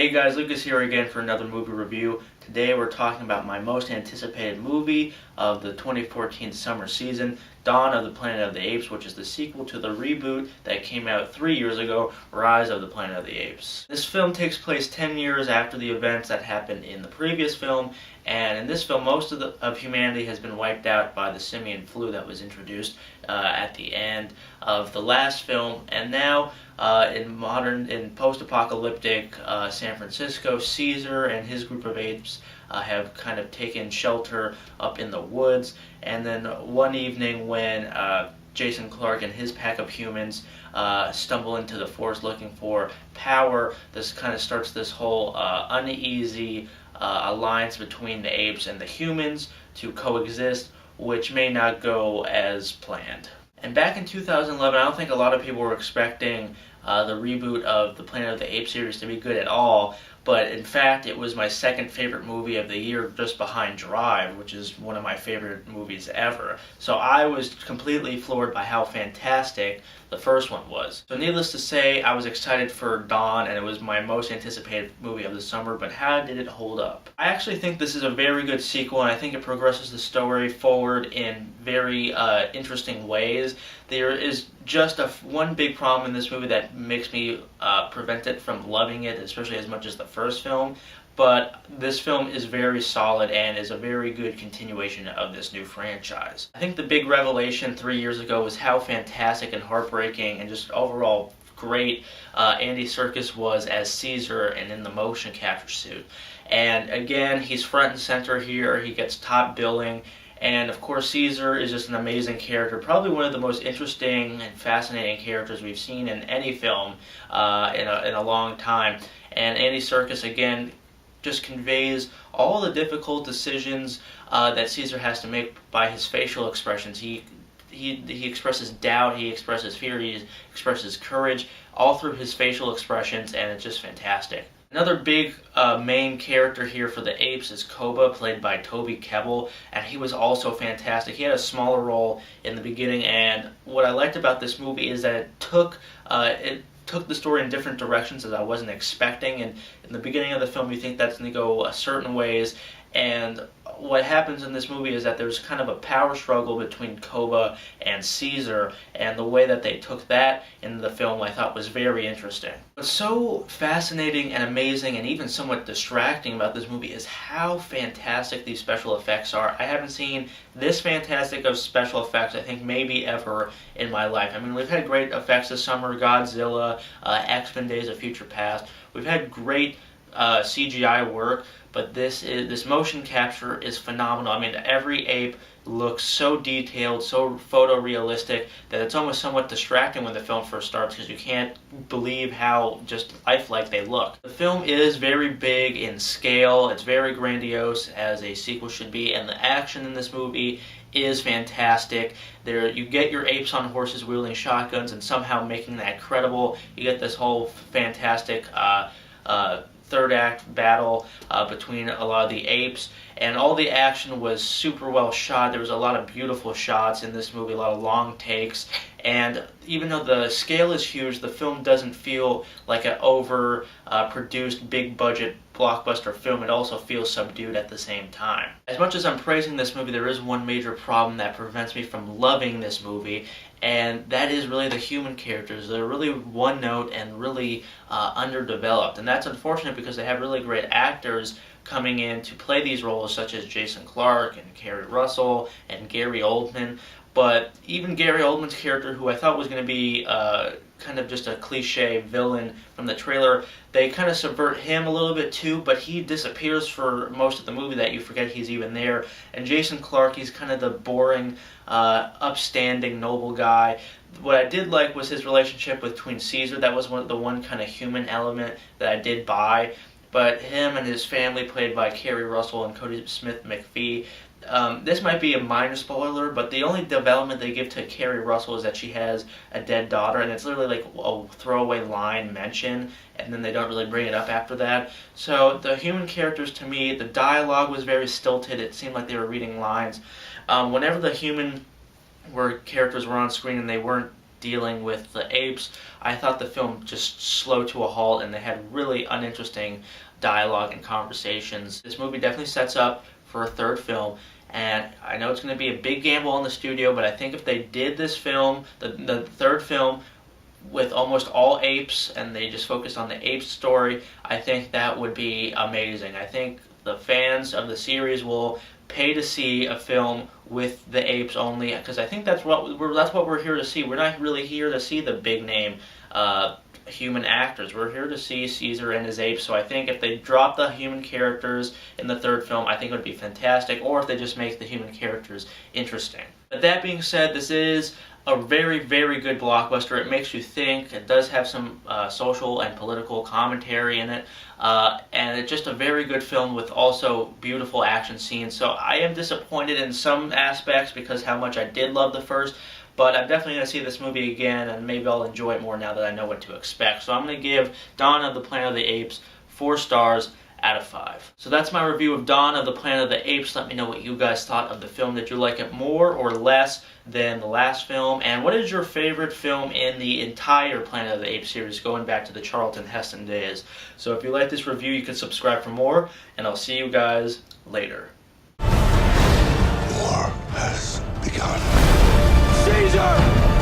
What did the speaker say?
Hey guys, Lucas here again for another movie review. Today we're talking about my most anticipated movie of the 2014 summer season, Dawn of the Planet of the Apes, which is the sequel to the reboot that came out 3 years ago, Rise of the Planet of the Apes. This film takes place 10 years after the events that happened in the previous film, and in this film most of humanity has been wiped out by the simian flu that was introduced at the end of the last film, and now in post-apocalyptic San Francisco, Caesar and his group of apes have kind of taken shelter up in the woods. And then one evening when Jason Clarke and his pack of humans stumble into the forest looking for power, this kind of starts this whole uneasy alliance between the apes and the humans to coexist, which may not go as planned. And back in 2011, I don't think a lot of people were expecting the reboot of the Planet of the Apes series to be good at all, but in fact it was my second favorite movie of the year, just behind Drive, which is one of my favorite movies ever. So I was completely floored by how fantastic the first one was. So needless to say, I was excited for Dawn, and it was my most anticipated movie of the summer, but how did it hold up? I actually think this is a very good sequel, and I think it progresses the story forward in very interesting ways. There is just one big problem in this movie that makes me prevent it from loving it, especially as much as the first film. But this film is very solid and is a very good continuation of this new franchise. I think the big revelation 3 years ago was how fantastic and heartbreaking and just overall great Andy Serkis was as Caesar and in the motion capture suit. And again, he's front and center here. He gets top billing. And of course, Caesar is just an amazing character, probably one of the most interesting and fascinating characters we've seen in any film in a long time. And Andy Serkis, again, just conveys all the difficult decisions that Caesar has to make by his facial expressions. He expresses doubt, he expresses fear, he expresses courage, all through his facial expressions, and it's just fantastic. Another big main character here for the Apes is Koba, played by Toby Kebbell, and he was also fantastic. He had a smaller role in the beginning, and what I liked about this movie is that it took the story in different directions as I wasn't expecting. And in the beginning of the film, you think that's going to go certain ways, and what happens in this movie is that there's kind of a power struggle between Koba and Caesar, and the way that they took that in the film I thought was very interesting. What's so fascinating and amazing and even somewhat distracting about this movie is how fantastic these special effects are. I haven't seen this fantastic of special effects, I think, maybe ever in my life. I mean, we've had great effects this summer, Godzilla, X-Men Days of Future Past. We've had great CGI work, but this motion capture is phenomenal. I mean, every ape looks so detailed, so photorealistic, that it's almost somewhat distracting when the film first starts because you can't believe how just lifelike they look. The film is very big in scale, it's very grandiose, as a sequel should be, and the action in this movie is fantastic. There, you get your apes on horses wielding shotguns and somehow making that credible. You get this whole fantastic third act battle between a lot of the apes, and all the action was super well shot. There was a lot of beautiful shots in this movie, a lot of long takes, and even though the scale is huge, the film doesn't feel like an over-produced, big-budget blockbuster film. It also feels subdued at the same time. As much as I'm praising this movie, there is one major problem that prevents me from loving this movie, and that is really the human characters. They're really one-note and really underdeveloped, and that's unfortunate because they have really great actors coming in to play these roles, such as Jason Clarke and Keri Russell and Gary Oldman. But even Gary Oldman's character, who I thought was going to be kind of just a cliche villain from the trailer, they kind of subvert him a little bit too, but he disappears for most of the movie that you forget he's even there. And Jason Clarke, he's kind of the boring, upstanding, noble guy. What I did like was his relationship between Caesar. That was the one kind of human element that I did buy. But him and his family, played by Keri Russell and Cody Smith-McPhee, this might be a minor spoiler, but the only development they give to Keri Russell is that she has a dead daughter, and it's literally like a throwaway line mention, and then they don't really bring it up after that. So the human characters, to me, the dialogue was very stilted. It seemed like they were reading lines. Whenever the human characters were on screen and they weren't dealing with the apes. I thought the film just slowed to a halt, and they had really uninteresting dialogue and conversations. This movie definitely sets up for a third film, and I know it's going to be a big gamble on the studio, but I think if they did this film, the third film, with almost all apes, and they just focused on the apes story, I think that would be amazing. I think the fans of the series will pay to see a film with the apes only, because I think that's what we're here to see. We're not really here to see the big name human actors. We're here to see Caesar and his apes. So I think if they drop the human characters in the third film, I think it would be fantastic, or if they just make the human characters interesting. But that being said, this is a very, very good blockbuster. It makes you think. It does have some social and political commentary in it. And it's just a very good film with also beautiful action scenes. So I am disappointed in some aspects because how much I did love the first. But I'm definitely going to see this movie again, and maybe I'll enjoy it more now that I know what to expect. So I'm going to give Dawn of the Planet of the Apes 4 stars out of 5. So that's my review of Dawn of the Planet of the Apes. Let me know what you guys thought of the film. Did you like it more or less than the last film? And what is your favorite film in the entire Planet of the Apes series, going back to the Charlton Heston days? So if you like this review, you can subscribe for more, and I'll see you guys later. War has begun. Caesar!